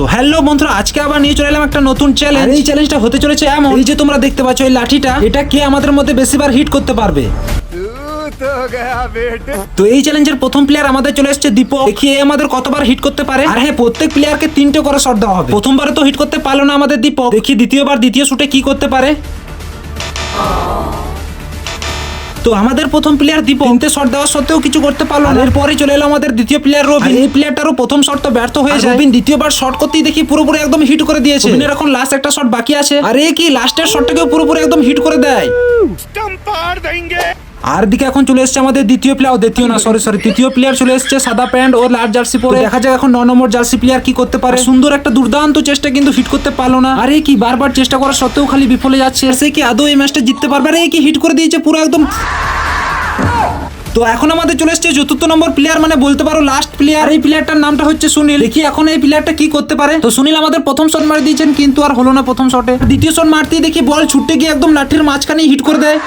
তো হ্যালো বন্ধুরা, আজকে আবার নিয়ে চলে এলাম একটা নতুন চ্যালেঞ্জ। এই চ্যালেঞ্জটা হতে চলেছে এমন, এই যে তোমরা দেখতে পাচ্ছ এই লাঠিটা, এটা কে আমাদের মধ্যে বেশিবার হিট করতে পারবে। তো এই চ্যালেঞ্জের প্রথম প্লেয়ার আমাদের চলে এসেছে দীপক। দেখি এ আমাদের কতবার হিট করতে পারে। আর হ্যাঁ, প্রত্যেক প্লেয়ারকে 3টে করে শট দেওয়া হবে। প্রথমবারে তো হিট করতে পারলো না আমাদের দীপক, দেখি দ্বিতীয় শুটে কি করতে পারে। তো আমাদের প্রথম প্লেয়ার দীপক 3টে শট দেওয়া সত্ত্বেও কিছু করতে পারলো না। এরপরে চলে এলো আমাদের দ্বিতীয় প্লেয়ার রবিন। এই প্লেয়ারটারও প্রথম শট তো ব্যর্থ হয়ে যায়। রবিন দ্বিতীয়বার শট করতেই দেখি পুরোপুরি একদম হিট করে দিয়েছে। রবিনের এখন লাস্ট একটা শট বাকি আছে, আর এ কি লাস্টের শটটাকেও পুরোপুরি একদম হিট করে দেয়। আর দিকে এখন চলে এসেছে আমাদের তৃতীয় প্লেয়ার চলে এসেছে সাদা প্যান্ট ও লাল জার্সি পরে। দেখা যাক এখন 9 নম্বর জার্সি প্লেয়ার কি করতে পারে। সুন্দর একটা দুর্দান্ত চেষ্টা, কিন্তু হিট করতে পারলো না। আরে কি বারবার চেষ্টা করা সত্ত্বেও খালি বিফলে যাচ্ছে। সে কি আদৌ এই ম্যাচটা জিততে পারবে? আরে কি হিট করে দিয়েছে পুরো একদম। তো এখন আমাদের চলে এসেছে 4র্থ নম্বর প্লেয়ার, মানে বলতে পারো লাস্ট প্লেয়ার। এই প্লেয়ারটার নামটা হচ্ছে সুনীল। দেখি এখন এই প্লেয়ারটা কি করতে পারে। তো সুনীল আমাদের প্রথম শট মারি দিয়েছেন, কিন্তু আর হলো না প্রথম শটে। দ্বিতীয় শট মারতেই দেখি বল ছুটতে গিয়ে একদম লাঠির মাঝখানে হিট করে দেয়।